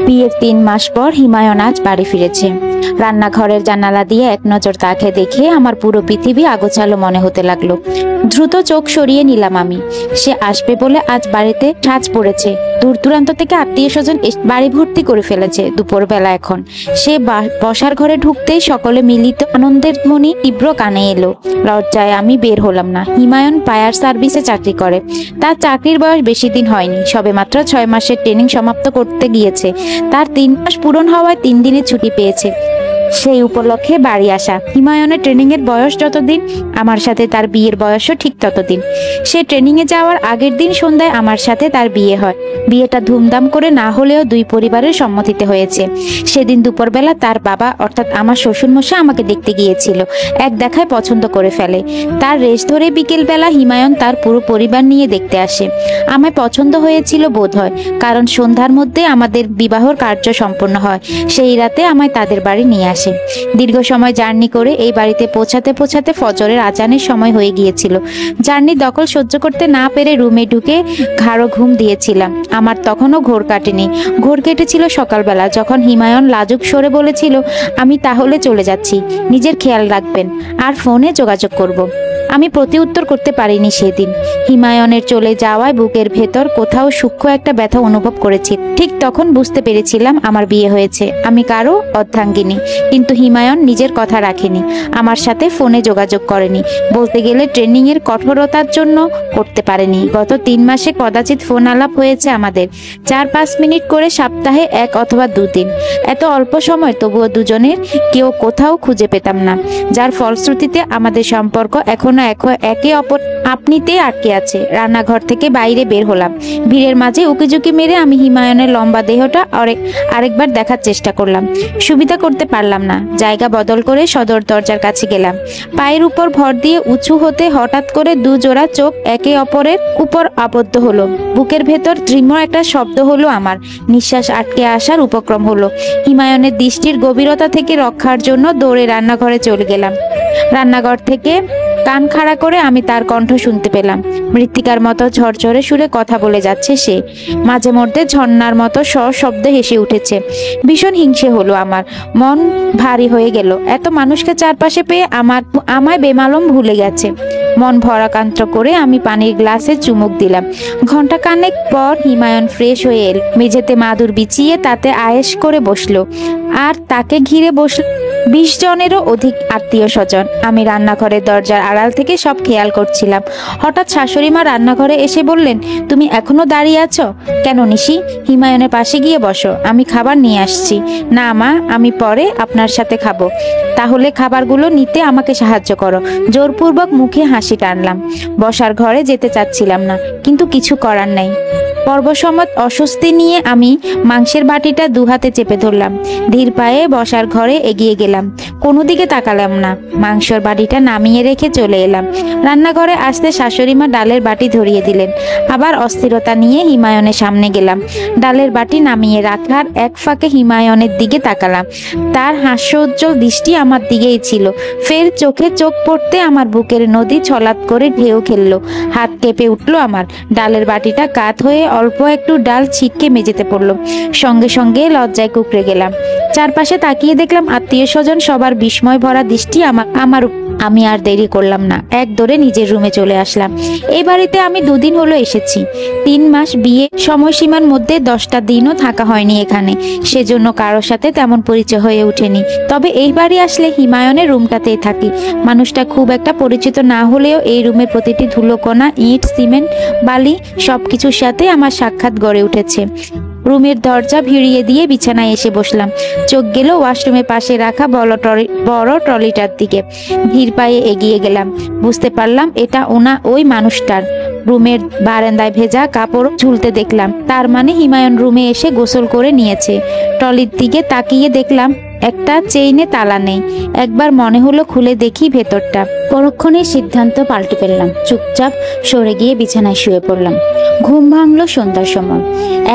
বিয়ের 3 মাস পর হিমায়ন আজ বাড়ি ফিরেছে। রান্নাঘরের জানালা দিয়ে এক নজর তাকে দেখে আমার পুরো পৃথিবী আগোছালো মনে হতে লাগলো। দ্রুত চোখ সরিয়ে নিলাম আমি। সে আসবে বলে আজ বাড়িতে সাজ পড়েছে। দূর দূরান্ত থেকে আত্মীয় স্বজন বাড়ি ভর্তি করে ফেলেছে দুপুরবেলা। এখন সে বসার ঘরে ঢুকতেই সকলে মিলিত আনন্দের ধ্বনি তীব্র কানে এলো। লজ্জায় আমি বের হলাম না। হিমায়ন ফায়ার সার্ভিসে চাকরি করে। তার চাকরির বয়স বেশি দিন হয়নি, সবে মাত্র 6 মাসের ট্রেনিং সমাপ্ত করতে গিয়েছে। তার 3 মাস পূরণ হওয়ায় 3 দিনের ছুটি পেয়েছে। সেই উপলক্ষে বাড়ি আসা। হিমায়নের ট্রেনিং এর বয়স যতদিন, আমার সাথে তার বিয়ের বয়সও ঠিক ততদিন। সে ট্রেনিং এ যাওয়ার আগের দিন সন্ধ্যায় আমার সাথে তার বিয়ে হয়। বিয়েটা ধুমধাম করে না হলেও 2 পরিবারের সম্মতিতে হয়েছে। সেদিন দুপুরবেলা তার বাবা অর্থাৎ আমার শ্বশুরমশাই আমাকে দেখতে গিয়েছিল। এক দেখায় পছন্দ করে ফেলে। তার রেশ ধরে বিকেলবেলা হিমায়ন তার পুরো পরিবার নিয়ে দেখতে আসে। আমায় পছন্দ হয়েছিল বোধ হয়, কারণ সন্ধ্যার মধ্যে আমাদের বিবাহর কার্য সম্পন্ন হয়। সেই রাতে আমায় তাদের বাড়ি নিয়ে আসে। দীর্ঘ সময় জার্নি করে এই বাড়িতে পৌঁছাতে পৌঁছাতে ফজরের আজানের সময় হয়ে গিয়েছিল। জার্নি দখল সহ্য করতে না পেরে রুমে ঢুকে ঘাড়ো ঘুম দিয়েছিলাম। আমার তখনও ঘোর কাটেনি। ঘোর কেটেছিল সকালবেলা, যখন হিমায়ন লাজুক স্বরে বলেছিল, আমি তাহলে চলে যাচ্ছি, নিজের খেয়াল রাখবেন, আর ফোনে যোগাযোগ করব। আমি প্রতি উত্তর করতে পারিনি সেদিন। হিমায়নের চলে যাওয়ায় বুকের ভেতর কোথাও সূক্ষ্ম একটা ব্যথা অনুভব করেছি। ঠিক তখন বুঝতে পেরেছিলাম আমার বিয়ে হয়েছে। আমি কারো অর্ধাঙ্গিনী। কিন্তু হিমায়ন নিজের কথা রাখেনি, আমার সাথে ফোনে যোগাযোগ করেনি। বলতে গেলে ট্রেনিং এর কঠোরতার জন্য করতে পারেনি। গত 3 মাসে কদাচিৎ ফোন আলাপ হয়েছে আমাদের, 4-5 মিনিট করে সপ্তাহে 1 অথবা 2 দিন। এত অল্প সময়, তবুও দুজনের কেউ কোথাও খুঁজে পেতাম না, যার ফলশ্রুতিতে আমাদের সম্পর্ক এখনো একে অপর আপনিতে আটকে আছে। রান্নাঘর থেকে বাইরে বের হলাম। ভিড়ের মাঝে উকিঝুঁকি মেরে আমি হিমায়নের লম্বা দেহটা আরেকবার দেখার চেষ্টা করলাম। সুবিধা করতে পারলাম না। জায়গা বদল করে সদর দরজার কাছে গেলাম। পায়ের উপর ভর দিয়ে উঁচু হতে হঠাৎ করে 2 জোড়া চোখ একে অপরের উপর আবদ্ধ হলো। বুকের ভেতর দৃঢ় একটা শব্দ হলো। আমার নিঃশ্বাস আটকে আসার উপক্রম হলো। হিমায়নের দৃষ্টির গভীরতা থেকে রক্ষার জন্য দৌড়ে রান্নাঘরে চলে গেলাম। রান্নাঘর থেকে কান খাড়া করে আমি তার কণ্ঠ শুনতে পেলাম। মৃত্তিকার মতো ঝরঝরে সুরে কথা বলে যাচ্ছে সে। মাঝে মধ্যে ঝর্ণার মতো শব্দে হেসে উঠেছে। ভীষণ হিংসে হলো আমার। মন ভারী হয়ে গেল। এত মানুষকে চারপাশে পেয়ে আমায় বেমালুম ভুলে গেছে। মন ভরাকান্ত করে আমি পানির গ্লাসে চুমুক দিলাম। ঘন্টা খানেক পর হিমায়ন ফ্রেশ হয়ে এল। মেঝেতে মাদুর বিছিয়ে তাতে আয়েশ করে বসলো, আর তাকে ঘিরে বসল 20 জনেরও অধিক আত্মীয় স্বজন। আমি রান্নাঘরের দরজার আড়াল থেকে সব খেয়াল করছিলাম। হঠাৎ শাশুড়ি মা রান্নাঘরে এসে বললেন, তুমি এখনো দাঁড়িয়ে আছো কেন নিশি? হিমায়নের পাশে গিয়ে বসো, আমি খাবার নিয়ে আসছি। না মা, আমি পরে আপনার সাথে খাবো। তাহলে খাবারগুলো নিতে আমাকে সাহায্য করো। জোরপূর্বক মুখে হাসি টানলাম। বসার ঘরে যেতে চাচ্ছিলাম না, কিন্তু কিছু করার নাই। পর্বসমত অস্বস্তি নিয়ে আমি মাংসের বাটিটা 2 হাতে চেপে ধরলাম। ধীর পায়ে বসার ঘরে এগিয়ে গেলাম। কোনো দিকে তাকালাম না। মাংসের বাটিটা নামিয়ে রেখে চলে এলাম। রান্নাঘরে আসতে শাশুড়ি মা ডালের বাটি ধরিয়ে দিলেন। আবার অস্থিরতা নিয়ে হিমায়নের সামনে গেলাম। ডালের বাটি নামিয়ে রাখার এক ফাঁকে হিমায়নের দিকে তাকালাম। তার হাস্যোজ্জ্বল দৃষ্টি আমার দিকেই ছিল। ফের চোখে চোখ পড়তে আমার বুকের নদী ছলাৎ করে ঢেউ খেললো। হাত কেঁপে উঠলো আমার। ডালের বাটিটা কাত হয়ে অল্প একটু ডাল ছিটকে মেঝেতে পড়লো। সঙ্গে সঙ্গে লজ্জায় কুঁকড়ে গেলাম। চারপাশে তাকিয়ে দেখলাম আত্মীয় স্বজন সবার বিস্ময় ভরা দৃষ্টি আমার। আমি আর দেরি করলাম না, এক দৌড়ে নিজের রুমে চলে আসলাম। এই বাড়িতে আমি 2 দিন হলো এসেছি। 3 মাস বিয়ে সময়সীমার মধ্যে 10টা দিনও থাকা হয়নি এখানে। সেজন্য কারোর সাথে তেমন পরিচয় হয়ে ওঠেনি। তবে এই বাড়ি আসলে হিমায়নের রুমটাতেই থাকি। মানুষটা খুব একটা পরিচিত না হলেও এই রুমের প্রতিটি ধুলোকণা, ইট, সিমেন্ট, বালি সবকিছুর সাথে আমার সাক্ষাৎ গড়ে উঠেছে। রুমের দরজা ভিড়িয়ে দিয়ে বিছানায় এসে বসলাম। চোখ গেল ওয়াশরুমের পাশে রাখা বড় ট্রলিটার দিকে। ধীর পায়ে এগিয়ে গেলাম। বুঝতে পারলাম এটা ওই মানুষটার। রুমের বারান্দায় ভেজা কাপড় ঝুলতে দেখলাম। তার মানে হিমায়ন রুমে এসে গোসল করে নিয়েছে। ট্রলির দিকে তাকিয়ে দেখলাম একটা চেইনে তালা নেই। একবার মনে হলো খুলে দেখি ভেতরটা। পরক্ষণে সিদ্ধান্ত পাল্টে ফেললাম। চুপচাপ সরে গিয়ে বিছানায় শুয়ে পড়লাম। ঘুম ভাঙলো সন্ধ্যার সময়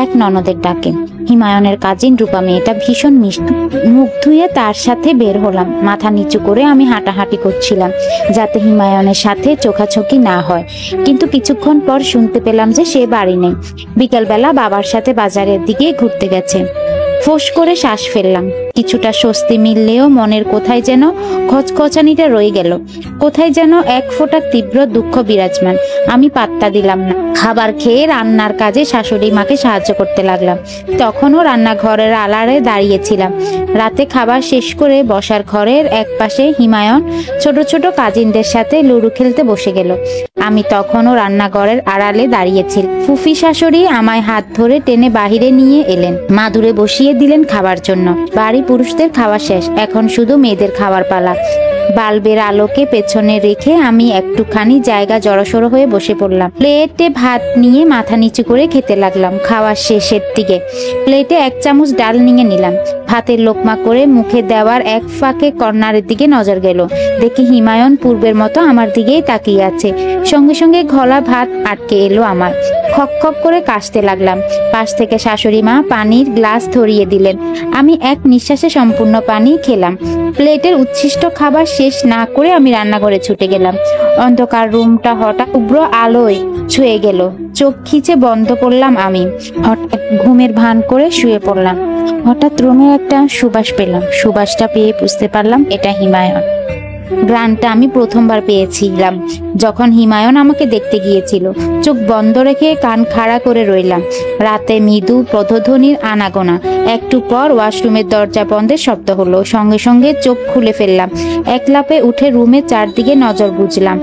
এক ননদের ডাকে। হিমায়নের কাজিন রূপা মেয়েটা ভীষণ মিষ্টি। মুখ ধুয়ে তার সাথে বের হলাম। মাথা নিচু করে আমি হাঁটাহাঁটি করছিলাম, যাতে হিমায়নের সাথে চোখাচোখি না হয়। কিন্তু কিছুক্ষণ পর শুনতে পেলাম যে সে বাড়ি নেই। বিকেলবেলা বাবার সাথে বাজারের দিকে ঘুরতে গেছে। ফোঁস করে শ্বাস ফেললাম। কিছুটা স্বস্তি মিললেও মনের কোথায় যেন খচখচানিটা রয়ে গেল। কোথায় যেন এক ফোঁটা তীব্র দুঃখ বিরাজমান। আমি পাত্তা দিলাম না। খাবার খেয়ে রান্নার কাজে শাশুড়ি মাকে সাহায্য করতে লাগলাম। তখনও রান্নাঘরের আড়ালে দাঁড়িয়েছিলাম। রাতে খাবার শেষ করে বসার ঘরের এক পাশে হিমায়ন ছোট ছোট কাজিনদের সাথে লুডো খেলতে বসে গেল। আমি তখনও রান্নাঘরের আড়ালে দাঁড়িয়েছিলাম। ফুফি শাশুড়ি আমায় হাত ধরে টেনে বাহিরে নিয়ে এলেন। মাদুরে বসিয়ে দিলেন খাবার জন্য। বাড়ি পুরুষদের খাওয়া শেষ, এখন শুধু মেয়েদের খাবার পালা। বাল্বের আলোকে পেছনে রেখে আমি একটুখানি জায়গা জড়সড় হয়ে বসে পড়লাম। প্লেটে ভাত নিয়ে মাথা নিচু করে খেতে লাগলাম। খাওয়ার শেষের দিকে প্লেটে 1 চামচ ডাল নিয়ে নিলাম। ভাতের লোকমা করে মুখে দেওয়ার এক ফাঁকে কর্নারের দিকে নজর গেল। দেখি হিমায়ন পূর্বের মতো আমার দিকেই তাকিয়ে আছে। সঙ্গে সঙ্গে গলা ভাত আটকে এলো আমার। খক খক করে কাশতে লাগলাম। পাশ থেকে শাশুড়ি মা পানির গ্লাস ধরিয়ে দিলেন। আমি এক নিঃশ্বাসে সম্পূর্ণ পানি খেলাম। প্লেটের উচ্ছিষ্ট খাবার শেষ না করে আমি রান্নাঘরে ছুটে গেলাম। অন্ধকার রুমটা হঠাৎ উগ্র আলোয় ছুঁয়ে গেল। চোখ খিচে বন্ধ করলাম আমি। হঠাৎ ঘুমের ভান করে শুয়ে পড়লাম। হঠাৎ রুমে একটা সুবাস পেলাম। সুবাসটা পেয়ে বুঝতে পারলাম এটা হিমায়ন। গ্রানটা আমি প্রথমবার পেয়েছিলাম যখন হিমায়ন আমাকে দেখতে গিয়েছিল। চোখ বন্ধ রেখে কান খাড়া করে রইলাম। রাতে মৃদু পদধ্বনির আনাগোনা। একটু পর ওয়াশরুমের দরজা বন্ধের শব্দ হলো। সঙ্গে সঙ্গে চোখ খুলে ফেললাম। এক লাফে উঠে রুমের চারদিকে নজর বুঝলাম।